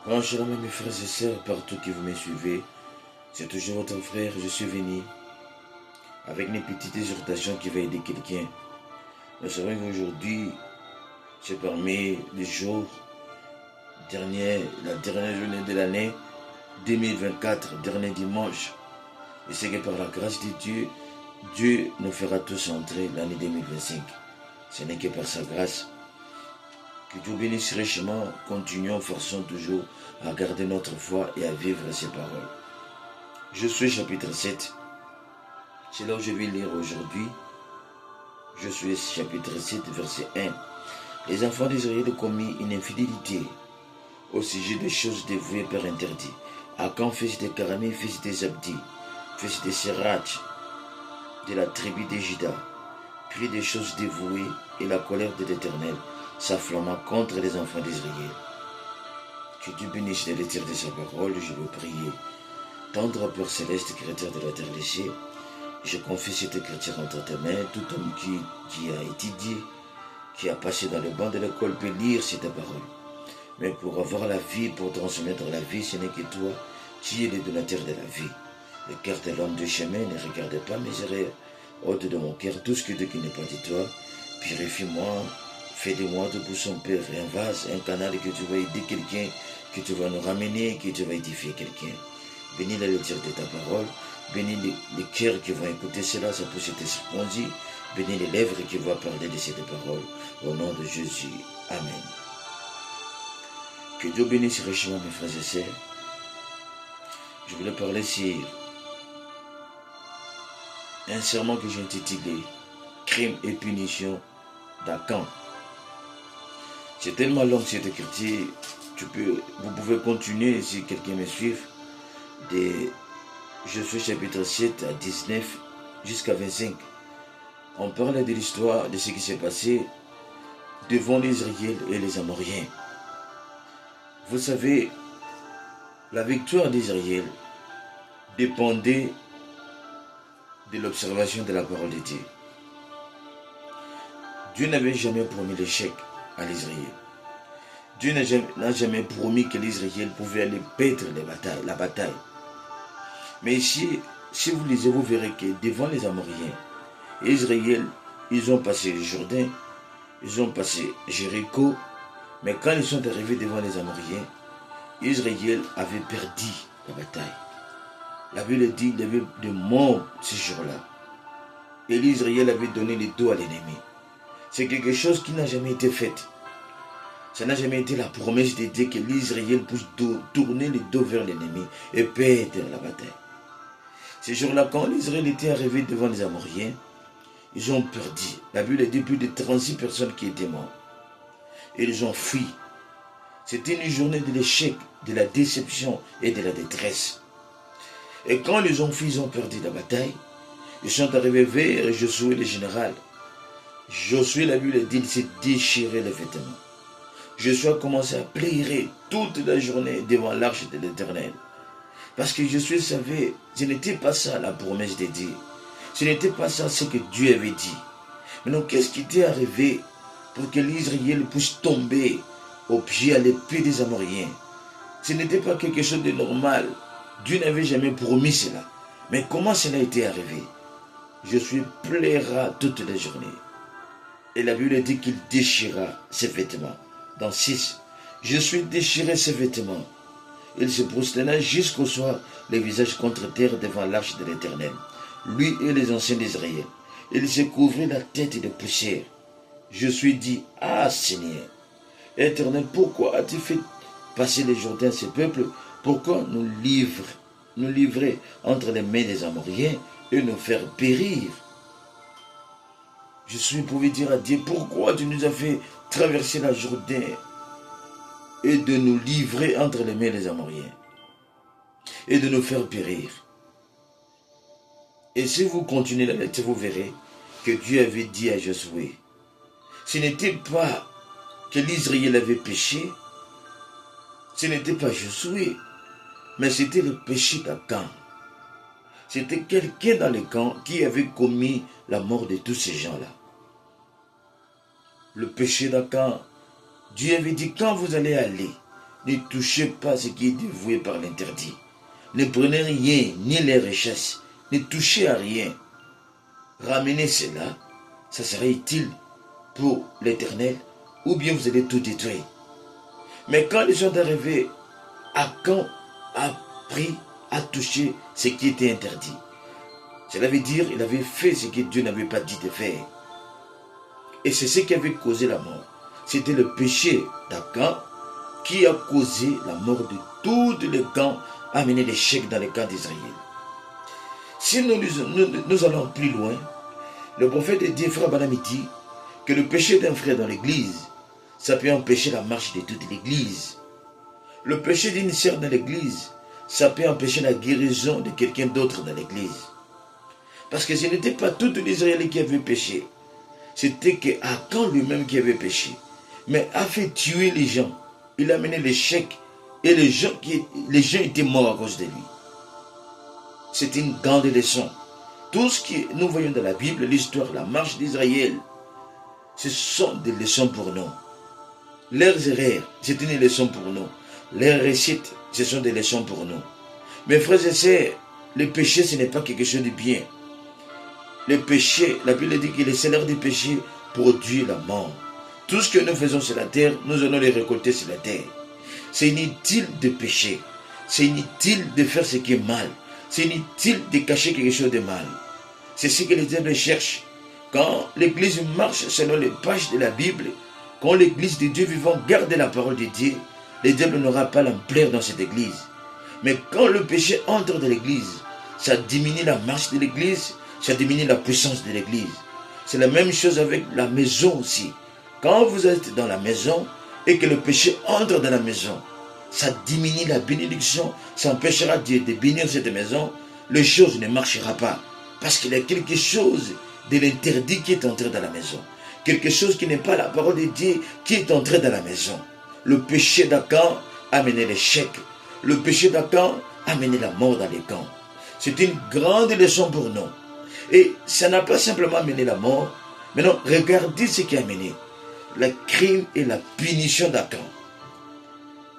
Bon, shalom mes frères et sœurs, partout que vous me suivez, c'est toujours votre frère, je suis venu avec une petite exhortation qui va aider quelqu'un. Nous savons qu'aujourd'hui, c'est parmi les jours la dernière journée de l'année 2024, dernier dimanche. Et c'est que par la grâce de Dieu, Dieu nous fera tous entrer l'année 2025. Ce n'est que par sa grâce. Que Dieu bénisse richement, continuons, forçons toujours à garder notre foi et à vivre ses paroles. Je suis chapitre 7. C'est là où je vais lire aujourd'hui. Je suis chapitre 7, verset 1. Les enfants d'Israël ont commis une infidélité au sujet des choses dévouées par interdit. Akan, fils de Karami, fils de Zabdi, fils de Serach, de la tribu de Juda, prit des choses dévouées et la colère de l'Éternel s'afflamma contre les enfants d'Israël. Que Dieu bénisse les lecteurs de sa parole, je veux prier. Tendre Père céleste, créateur de la terre léchée, je confie cette écriture entre tes mains. Tout homme qui a étudié, qui a passé dans le banc de l'école peut lire cette parole. Mais pour avoir la vie, pour transmettre la vie, ce n'est que toi qui es le donateur de la vie. Le cœur de l'homme de chemin, ne regarde pas mes erreurs. Ôte de mon cœur tout ce qui n'est pas de toi. Purifie-moi, fais de moi de son Père un vase, un canal que tu vas aider quelqu'un, que tu vas nous ramener, que tu vas édifier quelqu'un. Bénis la lecture de ta parole. Bénis les cœurs qui vont écouter cela, ça peut être circoncis. Bénis les lèvres qui vont parler de cette parole. Au nom de Jésus. Amen. Que Dieu bénisse richement mes frères et sœurs. Je voulais parler sur un sermon que j'ai intitulé Crime et punition d'Akan. C'est tellement long cette écriture. Vous pouvez continuer si quelqu'un me suit. Je suis chapitre 7 à 19 jusqu'à 25. On parle de l'histoire de ce qui s'est passé devant les Israéliens et les Amoriens. Vous savez, la victoire d'Israël dépendait de l'observation de la parole de Dieu. Dieu n'avait jamais promis l'échec à l'Israël. Dieu n'a jamais promis que l'Israël pouvait aller perdre la bataille. Mais ici, si vous lisez, vous verrez que devant les Amoriens et Israël, ils ont passé le Jourdain, ils ont passé Jéricho, mais quand ils sont arrivés devant les Amoriens, Israël avait perdu la bataille. La Bible dit qu'il y avait des morts ce jour-là. Et l'Israël avait donné le dos à l'ennemi. C'est quelque chose qui n'a jamais été fait. Ça n'a jamais été la promesse de Dieu que l'Israël puisse tourner le dos vers l'ennemi et perdre la bataille. Ce jour-là, quand l'Israël était arrivé devant les Amoriens, ils ont perdu. La Bible dit plus de 36 personnes qui étaient mortes. Et ils ont fui. C'était une journée de l'échec, de la déception et de la détresse. Et quand ils ont fui, ils ont perdu la bataille. Ils sont arrivés vers Josué le général. Josué, la Bible dit, il s'est déchiré les vêtements. Josué a commencé à pleurer toute la journée devant l'arche de l'Éternel. Parce que Josué savait, ce n'était pas ça la promesse de Dieu. Ce n'était pas ça ce que Dieu avait dit. Mais donc, qu'est-ce qui était arrivé pour que l'Israël puisse tomber au pied, à l'épée des Amoriens? Ce n'était pas quelque chose de normal. Dieu n'avait jamais promis cela. Mais comment cela était arrivé? Josué pleura toute la journée. Et la Bible dit qu'il déchira ses vêtements. Dans 6, Josué déchirait ses vêtements. Il se prosterna jusqu'au soir, le visage contre terre devant l'arche de l'Éternel, lui et les anciens d'Israël. Il se couvrit la tête de poussière. Josué dit, ah Seigneur, Éternel, pourquoi as-tu fait passer les Jourdains à ce peuple? Pourquoi nous livrer entre les mains des Amoriens et nous faire périr? Josué pouvait dire à Dieu, pourquoi tu nous as fait traverser la Jourdain et de nous livrer entre les mains des Amoriens et de nous faire périr? Et si vous continuez la lecture, vous verrez que Dieu avait dit à Josué, ce n'était pas que l'Israël avait péché, ce n'était pas Josué, mais c'était le péché d'Akan. C'était quelqu'un dans le camp qui avait commis la mort de tous ces gens-là. Le péché d'Akan, Dieu avait dit, quand vous allez aller, Ne touchez pas ce qui est dévoué par l'interdit. Ne prenez rien, ni les richesses. Ne touchez à rien. Ramenez cela, ça sera utile pour l'Éternel, ou bien vous allez tout détruire. Mais quand les gens sont arrivés, Akan a pris, a touché ce qui était interdit. Cela veut dire qu'il avait fait ce que Dieu n'avait pas dit de faire. Et c'est ce qui avait causé la mort. C'était le péché d'Akan qui a causé la mort de tous les camps, amené l'échec dans les camps d'Israël. Si nous allons plus loin, le prophète dit, frère Branham dit que le péché d'un frère dans l'église, ça peut empêcher la marche de toute l'église. Le péché d'une sœur dans l'église, ça peut empêcher la guérison de quelqu'un d'autre dans l'église. Parce que ce n'était pas tous les Israéliens qui avaient péché. C'était qu'Akan lui-même qui avait péché. Mais a fait tuer les gens. Il a mené l'échec. Et les gens étaient morts à cause de lui. C'est une grande leçon. Tout ce que nous voyons dans la Bible, l'histoire, la marche d'Israël, ce sont des leçons pour nous. Leurs erreurs, c'est une leçon pour nous. Leurs réussites, ce sont des leçons pour nous. Mes frères et sœurs, le péché, ce n'est pas quelque chose de bien. Le péché, la Bible dit que le salaire du péché produit la mort. Tout ce que nous faisons sur la terre, nous allons les récolter sur la terre. C'est inutile de pécher. C'est inutile de faire ce qui est mal. C'est inutile de cacher quelque chose de mal. C'est ce que les diables cherchent. Quand l'Église marche selon les pages de la Bible, quand l'Église de Dieu vivant garde la parole de Dieu, le diable n'aura pas l'ampleur dans cette Église. Mais quand le péché entre dans l'Église, ça diminue la marche de l'Église, ça diminue la puissance de l'Église. C'est la même chose avec la maison aussi. Quand vous êtes dans la maison et que le péché entre dans la maison, ça diminue la bénédiction, ça empêchera Dieu de bénir cette maison, les choses ne marcheront pas. Parce qu'il y a quelque chose de l'interdit qui est entré dans la maison. Quelque chose qui n'est pas la parole de Dieu qui est entré dans la maison. Le péché d'Akan a mené l'échec. Le péché d'Akan a mené la mort dans les camps. C'est une grande leçon pour nous. Et ça n'a pas simplement mené la mort. Mais non, regardez ce qui a mené. Le crime et la punition d'Akan.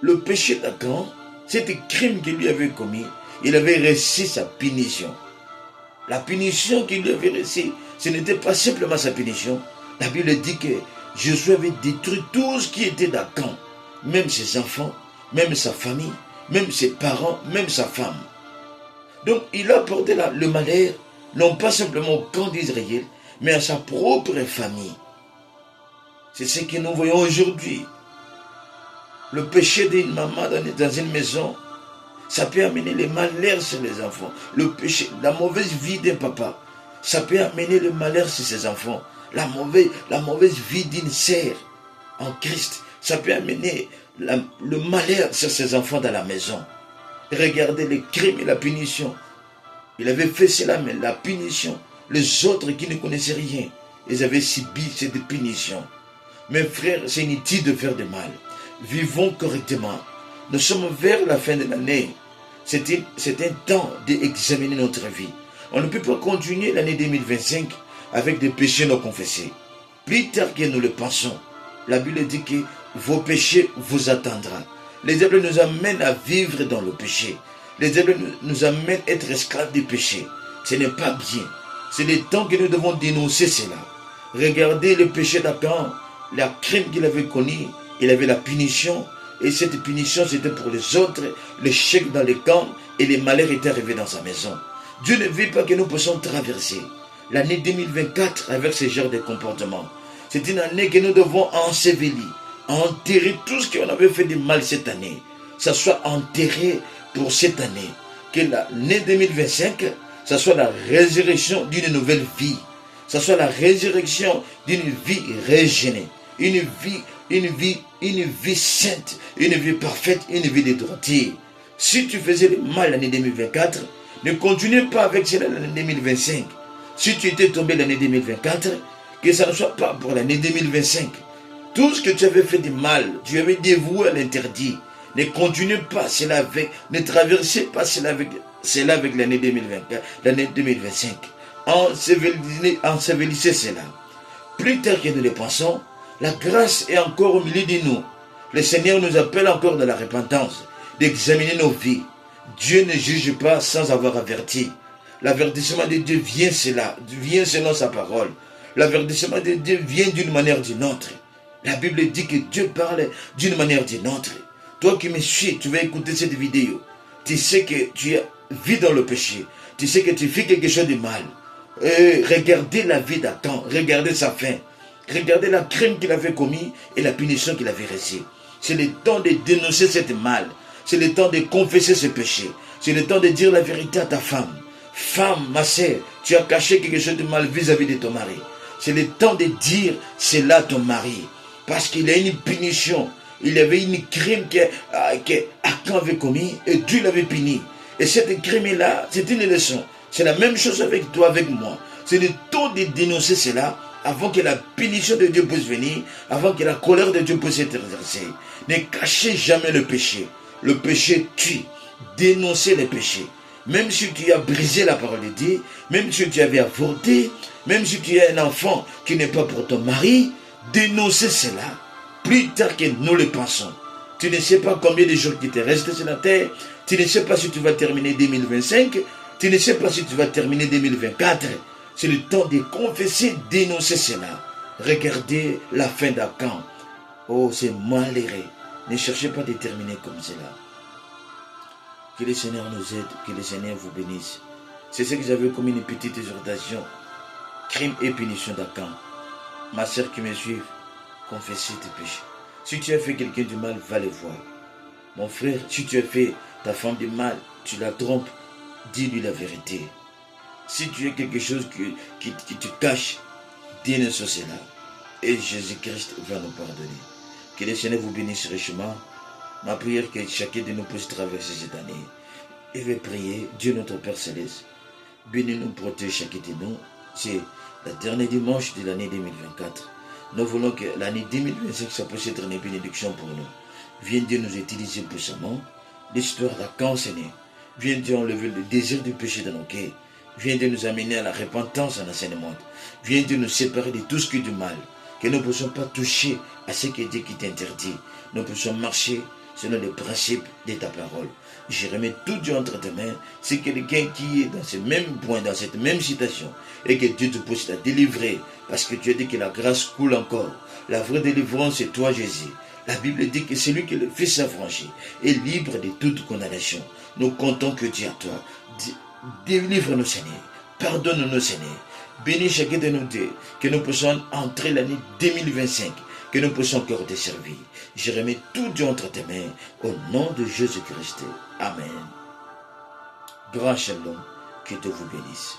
Le péché d'Akan, c'était le crime qu'il lui avait commis. Il avait reçu sa punition. La punition qu'il lui avait reçue, ce n'était pas simplement sa punition. La Bible dit que Josué avait détruit tout ce qui était d'Akan. Même ses enfants, même sa famille, même ses parents, même sa femme. Donc il a porté le malheur, non pas simplement au camp d'Israël, mais à sa propre famille. C'est ce que nous voyons aujourd'hui. Le péché d'une maman dans une maison, ça peut amener le malheur sur les enfants. Le péché, la mauvaise vie d'un papa, ça peut amener le malheur sur ses enfants. La mauvaise vie d'une sœur en Christ, ça peut amener le malheur sur ses enfants dans la maison. Regardez les crimes et la punition. Il avait fait cela, mais la punition, les autres qui ne connaissaient rien, ils avaient subi cette punition. Mes frères, c'est inutile de faire de mal. Vivons correctement. Nous sommes vers la fin de l'année. C'est un temps d'examiner notre vie. On ne peut pas continuer l'année 2025 avec des péchés non confessés. Plus tard que nous le pensons, la Bible dit que vos péchés vous attendront. Les diables nous amènent à vivre dans le péché. Les diables nous amènent à être esclaves du péché. Ce n'est pas bien. C'est le temps que nous devons dénoncer cela. Regardez le péché d'Akan, la crime qu'il avait connu. Il avait la punition. Et cette punition, c'était pour les autres, l'échec dans les camps et les malheurs étaient arrivés dans sa maison. Dieu ne veut pas que nous puissions traverser l'année 2024 avec ce genre de comportement. C'est une année que nous devons ensevelir, enterrer tout ce qu'on avait fait de mal cette année. Ça soit enterré pour cette année. Que l'année 2025, ça soit la résurrection d'une nouvelle vie. Ça soit la résurrection d'une vie régénérée. Une vie sainte, une vie parfaite, une vie de droiture. Si tu faisais le mal l'année 2024, ne continue pas avec cela l'année 2025. Si tu étais tombé l'année 2024, que ça ne soit pas pour l'année 2025. Tout ce que tu avais fait de mal, tu avais dévoué à l'interdit. Ne continue pas cela avec, ne traversez pas cela avec l'année 2024, l'année 2025. Ensevelissez cela. Plus tard que nous le pensons, la grâce est encore au milieu de nous. Le Seigneur nous appelle encore de la repentance, d'examiner nos vies. Dieu ne juge pas sans avoir averti. L'avertissement de Dieu vient selon sa parole. L'avertissement de Dieu vient d'une manière ou d'une autre. La Bible dit que Dieu parle d'une manière ou d'une autre. Toi qui me suis, tu vas écouter cette vidéo. Tu sais que tu vis dans le péché. Tu sais que tu fais quelque chose de mal. Regardez la vie d'Adam, regardez sa fin. Regardez la crime qu'il avait commis et la punition qu'il avait reçue. C'est le temps de dénoncer cette mal. C'est le temps de confesser ce péché. C'est le temps de dire la vérité à ta femme. Femme, ma sœur, tu as caché quelque chose de mal vis-à-vis de ton mari. C'est le temps de dire cela à ton mari. Parce qu'il y a une punition. Il y avait une crime que Achan avait commis et Dieu l'avait puni. Et cette crime-là, c'est une leçon. C'est la même chose avec toi, avec moi. C'est le temps de dénoncer cela avant que la punition de Dieu puisse venir, avant que la colère de Dieu puisse être exercée. Ne cachez jamais le péché. Le péché tue. Dénoncez le péché. Même si tu as brisé la parole de Dieu, même si tu avais avorté, même si tu as un enfant qui n'est pas pour ton mari, dénoncez cela plus tard que nous le pensons. Tu ne sais pas combien de jours qui te restent sur la terre, tu ne sais pas si tu vas terminer 2025, tu ne sais pas si tu vas terminer 2024. C'est le temps de confesser, dénoncer cela. Regardez la fin d'Achan. Oh, c'est malheureux. Ne cherchez pas de terminer comme cela. Que le Seigneur nous aide, que le Seigneur vous bénisse. C'est ce que j'avais comme une petite exhortation. Crime et punition d'Achan. Ma sœur qui me suit, confessez tes péchés. Si tu as fait quelqu'un du mal, va le voir. Mon frère, si tu as fait ta femme du mal, tu la trompes, dis-lui la vérité. Si tu as quelque chose qui te cache, dénonce cela. Et Jésus-Christ va nous pardonner. Que le Seigneur vous bénisse richement. Ma prière que chacun de nous puisse traverser cette année. Et je vais prier, Dieu notre Père Céleste, bénis-nous, protège chacun de nous. C'est le dernier dimanche de l'année 2024. Nous voulons que l'année 2025 ça puisse être une bénédiction pour nous. Viens Dieu nous utiliser puissamment. L'histoire d'Achan, Seigneur. Viens Dieu enlever le désir du péché dans nos cœurs. Viens Dieu nous amener à la repentance en enseignement. Viens Dieu nous séparer de tout ce qui est du mal. Que nous ne puissions pas toucher à ce que Dieu qui t'interdit. Nous puissions marcher selon les principes de ta parole. Je remets tout Dieu entre tes mains. C'est quelqu'un qui est dans ce même point, dans cette même situation, et que Dieu te puisse la délivrer, parce que tu as dit que la grâce coule encore. La vraie délivrance, c'est toi, Jésus. La Bible dit que celui que le Fils a franchi est libre de toute condamnation. Nous comptons que Dieu à toi. Délivre-nous, Seigneur. Pardonne-nous, Seigneur. Bénis chacun de nous deux, que nous puissions entrer l'année 2025, que nous puissions encore te servir. Je remets tout Dieu entre tes mains, au nom de Jésus-Christ. Amen. Grand shalom, que Dieu vous bénisse.